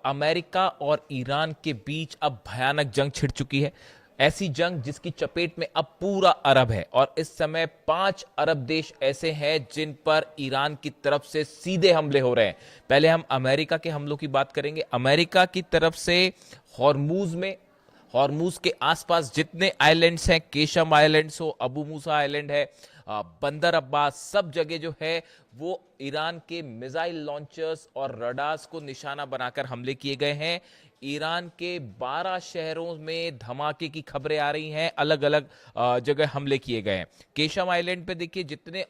America और Iran के बीच अब भयानक जंग छिड़ चुकी है। ऐसी जंग जिसकी चपेट में अब पूरा अरब है और इस समय 5 अरब देश ऐसे हैं जिन पर ईरान की तरफ से सीधे हमले हो रहे हैं। पहले हम अमेरिका के हमलों की बात करेंगे। अमेरिका की तरफ से हॉर्मूज के आसपास जितने आइलैंड्स हैं, केशम आइलैंड्स हो, अबू मूसा आइलैंड है, बंदर अब्बास, सब जगह जो है वो ईरान के मिसाइल लॉन्चर्स और रडार्स को निशाना बनाकर हमले किए गए हैं। ईरान के 12 शहरों में धमाके की खबरें आ रही हैं, अलग अलग जगह हमले किए गए हैं। केशम आइलैंड पे देखिए, जितने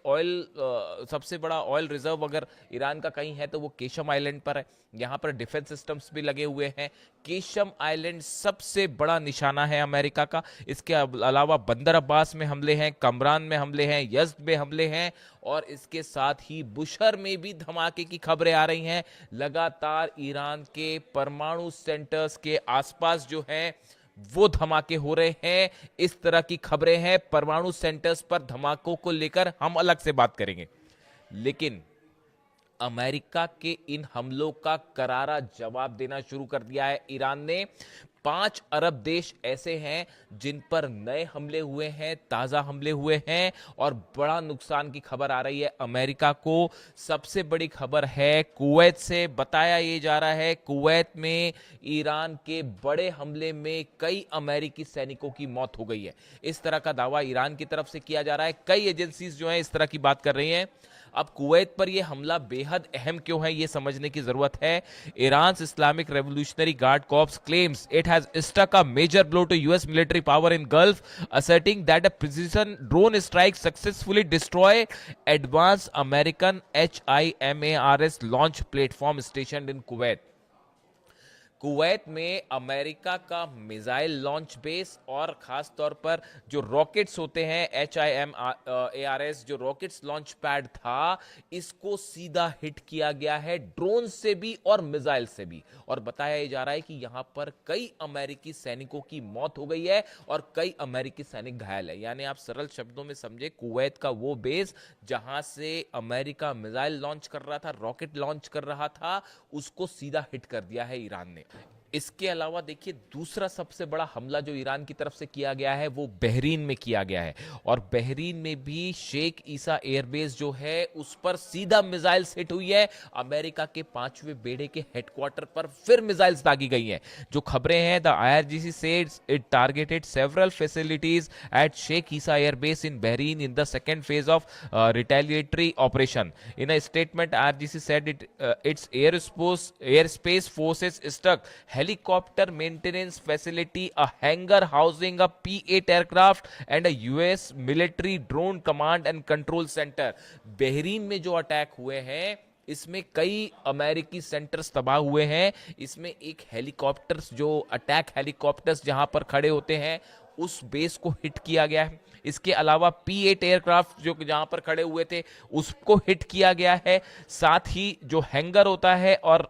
सबसे बड़ा ऑयल रिजर्व अगर ईरान का कहीं है तो वो केशम आइलैंड पर है। यहाँ पर डिफेंस सिस्टम्स भी लगे हुए हैं। केशम आइलैंड सबसे बड़ा निशाना है अमेरिका का। इसके अलावा बंदर अब्बास में हमले हैं, कमरान में हमले हैं, यज़्द में हमले हैं और इसके साथ ही बुशहर में भी धमाके की खबरें आ रही हैं। लगातार ईरान के परमाणु सेंटर्स के आसपास जो हैं वो धमाके हो रहे हैं। इस तरह की खबरें हैं। परमाणु सेंटर्स पर धमाकों को लेकर हम अलग से बात करेंगे, लेकिन अमेरिका के इन हमलों का करारा जवाब देना शुरू कर दिया है ईरान ने। 5 अरब देश ऐसे हैं जिन पर नए हमले हुए हैं, ताजा हमले हुए हैं और बड़ा नुकसान की खबर आ रही है अमेरिका को। सबसे बड़ी खबर है कुवैत से। बताया ये जा रहा है कुवैत में ईरान के बड़े हमले में कई अमेरिकी सैनिकों की मौत हो गई है। इस तरह का दावा ईरान की तरफ से किया जा रहा है। कई एजेंसीज जो हैं इस तरह की बात कर रही हैं। अब कुवैत पर यह हमला बेहद अहम क्यों है, यह समझने की जरूरत है। Iran Islamic Revolutionary Guard corps claims it has struck a major blow to US military power in Gulf, asserting that a precision drone strike successfully destroyed advanced American HIMARS launch platform stationed in Kuwait. Kuwait में America का missile launch base और खास तौर पर जो rockets होते हैं, HIMARS जो रॉकेट्स लॉन्च पैड था, इसको सीधा हिट किया गया है ड्रोन से भी और मिसाइल से भी। और बताया जा रहा है कि यहां पर कई अमेरिकी सैनिकों की मौत हो गई है और कई अमेरिकी सैनिक घायल है। यानी आप सरल शब्दों में समझे, कुवैत का वो बेस जहां से अमेरिका मिसाइल लॉन्च कर रहा था, रॉकेट लॉन्च कर रहा था, उसको सीधा हिट कर दिया है ईरान ने। इसके अलावा देखिए, दूसरा सबसे बड़ा हमला जो ईरान की तरफ से किया गया है वो बहरीन में किया गया है और बहरीन में भी शेख ईसा एयरबेस जो है उस पर सीधा मिसाइल्स हिट हुई है। अमेरिका के 5वें बेड़े के हेडक्वार्टर पर फिर मिसाइल्स दागी गई हैं। जो खबरें हैं, the IRGC says it targeted several facilities at Sheikh Issa Air Base in Bahrain in the second phase of retaliatory operation. In a statement, IRGC said its airspace forces struck helicopter maintenance facility, a hangar housing a P-8 aircraft and a US military drone command and control center. Bahrain में जो attack हुए हैं इसमें कई अमेरिकी centres तबाह हुए हैं। इसमें एक हेलीकॉप्टर्स, जो अटैक हेलीकॉप्टर्स जहां पर खड़े होते हैं, उस बेस को हिट किया गया है। इसके अलावा P-8 एयरक्राफ्ट जो जहां पर खड़े हुए थे उसको हिट किया गया है। साथ ही जो हैंगर होता है और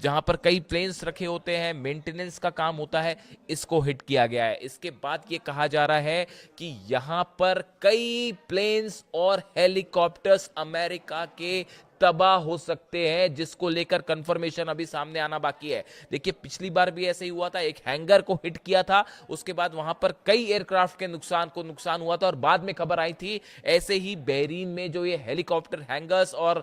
जहां पर कई प्लेन्स रखे होते हैं, मेंटेनेंस का काम होता है, इसको हिट किया गया है। इसके बाद ये कहा जा रहा है कि यहां पर कई प्लेन्स और हेलीकॉप्टर्स अमेरिका के तबाह हो सकते हैं, जिसको लेकर कंफर्मेशन अभी सामने आना बाकी है। देखिए, पिछली बार भी ऐसे ही हुआ था, एक हैंगर को हिट किया था, उसके बाद वहां पर कई एयरक्राफ्ट के नुकसान हुआ था और बाद में खबर आई थी ऐसे ही बहरीन में जो ये हेलीकॉप्टर हैंगर्स और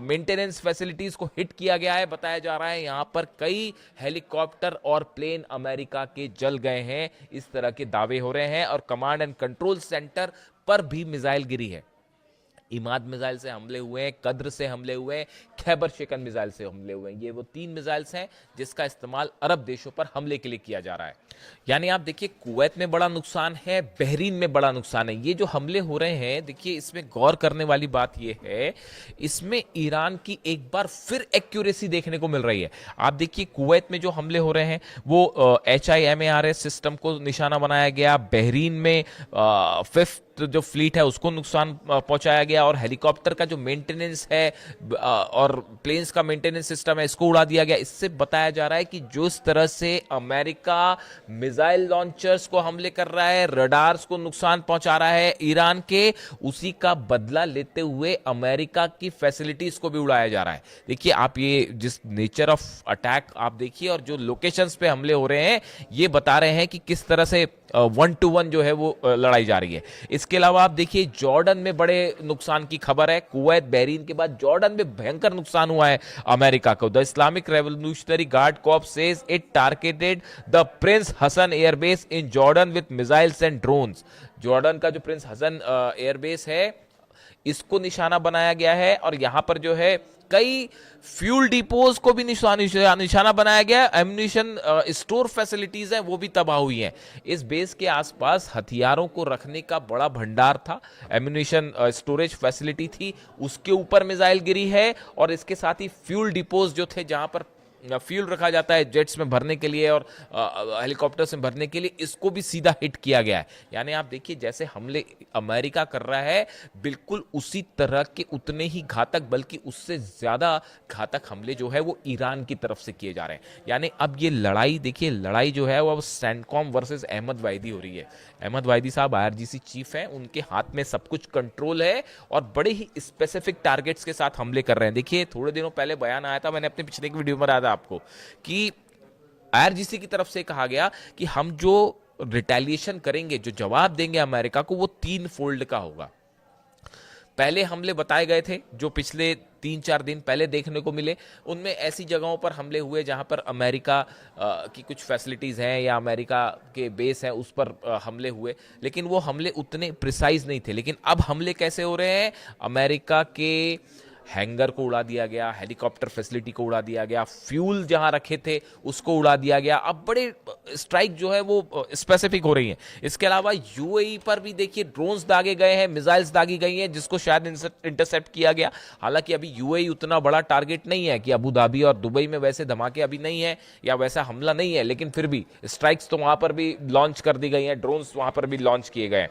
मेंटेनेंस फैसिलिटीज को हिट किया गया है। बताया जा रहा है यहां पर कई हेलीकॉप्टर और प्लेन अमेरिका के जल गए हैं, इस तरह के दावे हो रहे हैं। और कमांड एंड कंट्रोल सेंटर पर भी मिसाइल गिरी है। इमाद मिसाइल से हमले हुए हैं, कद्र से हमले हुए हैं, खैबर शिकन मिसाइल से हमले हुए हैं। ये वो 3 मिसाइल्स हैं जिसका इस्तेमाल अरब देशों पर हमले के लिए किया जा रहा है। यानी आप देखिए, कुवैत में बड़ा नुकसान है, बहरीन में बड़ा नुकसान है। ये जो हमले हो रहे हैं, देखिए इसमें गौर करने वाली बात ये है, इसमें ईरान की एक बार फिर एक्यूरेसी देखने को मिल रही है। आप देखिए, कुवैत में जो हमले हो रहे हैं वो HIMARS सिस्टम को निशाना बनाया गया। बहरीन में 5th जो फ्लीट है उसको नुकसान पहुंचाया गया गया और हेलीकॉप्टर का जो मेंटेनेंस है और प्लेन्स का मेंटेनेंस सिस्टम है इसको उड़ा दिया गया। इससे बताया जा रहा है कि जो इस तरह से अमेरिका मिसाइल लॉन्चर्स को हमले कर रहा है, रडार्स को नुकसान पहुंचा रहा है ईरान के, उसी का बदला लेते हुए अमेरिका की फैसिलिटीज को भी उड़ाया जा रहा है। देखिए आप ये जिस नेचर ऑफ अटैक आप देखिए और जो लोकेशंस पे हमले हो रहे हैं ये बता रहे हैं कि किस तरह से 1-to-1 जो है वो लड़ाई जा रही है। इसके अलावा आप देखिए जॉर्डन में बड़े नुकसान की खबर है। कुवैत बहरीन के बाद जॉर्डन में भयंकर नुकसान हुआ है अमेरिका को। The Islamic Revolutionary Guard Corps says it targeted the prince Hassan airbase in Jordan with missiles and drones. Jordan का जो प्रिंस हसन एयरबेस है इसको निशाना बनाया गया है और यहां पर जो है कई फ्यूल डिपोज को भी निशाना बनाया गया। एम्यूनिशन स्टोर फैसिलिटीज हैं वो भी तबाह हुई हैं। इस बेस के आसपास हथियारों को रखने का बड़ा भंडार था, एम्यूनिशन स्टोरेज फैसिलिटी थी, उसके ऊपर मिसाइल गिरी है और इसके साथ ही फ्यूल डिपोज जो थे जहां पर फ्यूल रखा जाता है जेट्स में भरने के लिए और हेलीकॉप्टर्स में भरने के लिए, इसको भी सीधा हिट किया गया है। यानी आप देखिए जैसे हमले अमेरिका कर रहा है बिल्कुल उसी तरह के उतने ही घातक बल्कि उससे ज्यादा घातक हमले जो है वो ईरान की तरफ से किए जा रहे हैं। यानी अब ये लड़ाई देखिए, लड़ाई जो है वो सैंडकॉम वर्सेस अहमद वाहिदी हो रही है। अहमद वाहिदी साहब आईआरजीसी चीफ हैं, उनके हाथ में सब कुछ कंट्रोल है और बड़े ही स्पेसिफिक टारगेट्स के साथ हमले कर रहे हैं। देखिए थोड़े दिनों पहले बयान आया था, मैंने अपने पिछले की वीडियो में बताया था आपको कि आईआरजीसी की तरफ से कहा गया कि हम जो रिटेलिएशन करेंगे, जो जवाब देंगे अमेरिका को, वो 3 फोल्ड का होगा। पहले हमले बताए गए थे जो पिछले 3-4 दिन पहले देखने को मिले, उनमें ऐसी जगहों पर हमले हुए जहां पर अमेरिका की कुछ फैसिलिटीज हैं या अमेरिका के बेस हैं उस पर हमले हुए, लेकिन वो हमले उतने प्रिसाइज नहीं थे। लेकिन अब हमले कैसे हो रहे हैं? अमेरिका के हैंगर को उड़ा दिया गया, हेलीकॉप्टर फैसिलिटी को उड़ा दिया गया, फ्यूल जहां रखे थे उसको उड़ा दिया गया। अब बड़े स्ट्राइक जो है वो स्पेसिफिक हो रही हैं। इसके अलावा यूएई पर भी देखिए ड्रोन्स दागे गए हैं, मिसाइल्स दागी गई हैं जिसको शायद इंटरसेप्ट किया गया। हालांकि अभी यूएई उतना बड़ा टारगेट नहीं है कि अबू धाबी और दुबई में वैसे धमाके अभी नहीं है या वैसा हमला नहीं है, लेकिन फिर भी स्ट्राइक्स तो वहां पर भी लॉन्च कर दी गई हैं, ड्रोन्स वहां पर भी लॉन्च किए गए हैं।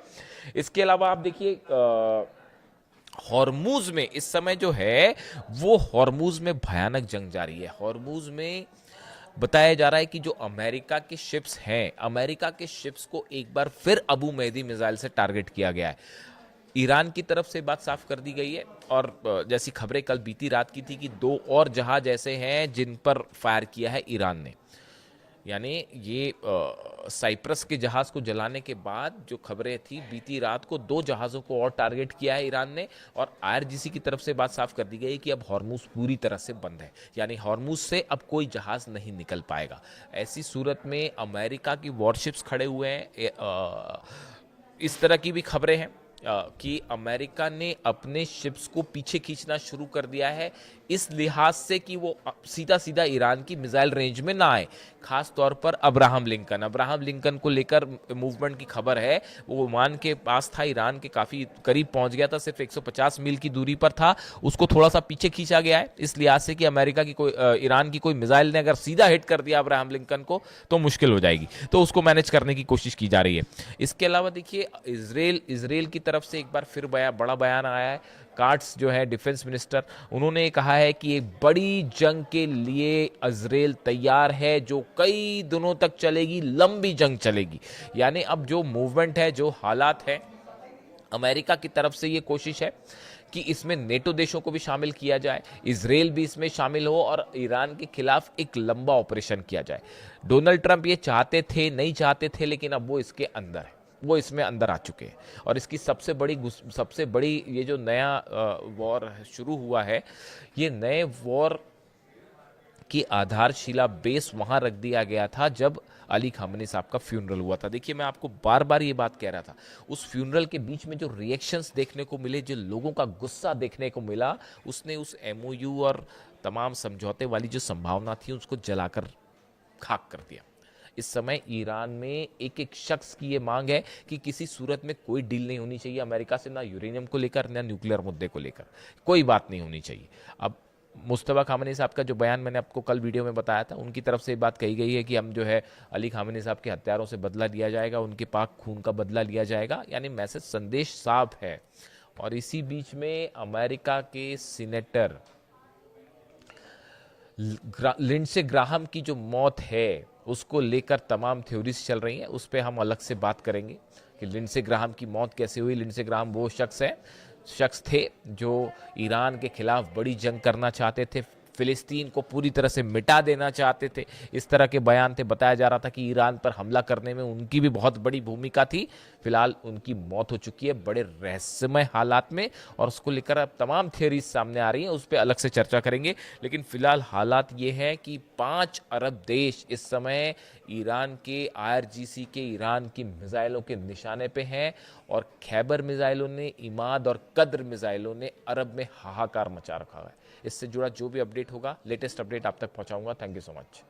इसके अलावा आप देखिए हॉर्मूज में इस समय जो है वो हॉर्मूज में भयानक जंग जारी है। हॉर्मूज में बताया जा रहा है कि जो अमेरिका के शिप्स हैं, अमेरिका के शिप्स को एक बार फिर अबू मेहदी मिसाइल से टारगेट किया गया है। ईरान की तरफ से बात साफ कर दी गई है और जैसी खबरें कल बीती रात की थी कि 2 और जहाज ऐसे हैं जिन पर फायर किया है ईरान ने। यानी ये साइप्रस के जहाज को जलाने के बाद जो खबरें थी बीती रात को 2 जहाज़ों को और टारगेट किया है ईरान ने और आईआरजीसी की तरफ से बात साफ कर दी गई कि अब हॉर्मूज पूरी तरह से बंद है, यानी हॉर्मूज से अब कोई जहाज नहीं निकल पाएगा। ऐसी सूरत में अमेरिका की वॉरशिप्स खड़े हुए हैं। इस तरह की भी खबरें हैं कि अमेरिका ने अपने शिप्स को पीछे खींचना शुरू कर दिया है इस लिहाज से कि वो सीधा सीधा ईरान की मिसाइल रेंज में ना आए। खास तौर पर अब्राहम लिंकन को लेकर मूवमेंट की खबर है। वो ओमान के पास था, ईरान के काफ़ी करीब पहुंच गया था, सिर्फ 150 मील की दूरी पर था, उसको थोड़ा सा पीछे खींचा गया है इस लिहाज से कि अमेरिका की कोई ईरान की कोई मिसाइल ने अगर सीधा हिट कर दिया अब्राहम लिंकन को तो मुश्किल हो जाएगी, तो उसको मैनेज करने की कोशिश की जा रही है। इसके अलावा देखिए इसराइल की तरफ से एक बार फिर बड़ा बयान आया है। कार्ट्स जो है डिफेंस मिनिस्टर, उन्होंने कहा है कि एक बड़ी जंग के लिए इजराइल तैयार है जो कई दिनों तक चलेगी, लंबी जंग चलेगी। यानी अब जो मूवमेंट है, जो हालात है, अमेरिका की तरफ से ये कोशिश है कि इसमें नेटो देशों को भी शामिल किया जाए, इजराइल भी इसमें शामिल हो और ईरान के खिलाफ एक लंबा ऑपरेशन किया जाए। डोनाल्ड ट्रंप ये चाहते थे, नहीं चाहते थे, लेकिन अब वो इसके अंदर है, वो इसमें अंदर आ चुके हैं। और इसकी सबसे बड़ी ये जो नया वॉर शुरू हुआ है, ये नए वॉर की आधारशिला बेस वहां रख दिया गया था जब अली खामनी साहब का फ्यूनरल हुआ था। देखिए मैं आपको बार बार ये बात कह रहा था, उस फ्यूनरल के बीच में जो रिएक्शंस देखने को मिले, जो लोगों का गुस्सा देखने को मिला, उसने उस एमओयू और तमाम समझौते वाली जो संभावना थी उसको जलाकर खाक कर दिया। इस समय ईरान में एक एक शख्स की ये मांग है कि किसी सूरत में कोई डील नहीं होनी चाहिए अमेरिका से, ना यूरेनियम को लेकर ना न्यूक्लियर मुद्दे को लेकर, कोई बात नहीं होनी चाहिए। अब मुस्तफा खामनी साहब का जो बयान मैंने आपको कल वीडियो में बताया था, उनकी तरफ से ये बात कही गई है कि हम जो है अली खामनी साहब के हत्यारों से बदला लिया जाएगा, उनके पाक खून का बदला लिया जाएगा। यानी मैसेज, संदेश साफ है और इसी बीच में अमेरिका के सीनेटर लिंडसे ग्राहम की जो मौत है उसको लेकर तमाम थ्योरीज चल रही हैं, उस पर हम अलग से बात करेंगे कि लिंडसे ग्राहम की मौत कैसे हुई। लिंडसे ग्राहम वो शख्स थे जो ईरान के खिलाफ बड़ी जंग करना चाहते थे, फिलिस्तीन को पूरी तरह से मिटा देना चाहते थे, इस तरह के बयान थे। बताया जा रहा था कि ईरान पर हमला करने में उनकी भी बहुत बड़ी भूमिका थी। फिलहाल उनकी मौत हो चुकी है बड़े रहस्यमय हालात में, और उसको लेकर अब तमाम थियरीज सामने आ रही हैं, उस पर अलग से चर्चा करेंगे। लेकिन फिलहाल हालात ये है कि 5 अरब देश इस समय ईरान के IRGC के ईरान की मिसाइलों के निशाने पे हैं, और खैबर मिसाइलों ने, इमाद और कद्र मिसाइलों ने अरब में हाहाकार मचा रखा है। इससे जुड़ा जो भी अपडेट होगा, लेटेस्ट अपडेट आप तक पहुंचाऊंगा। Thank you so much.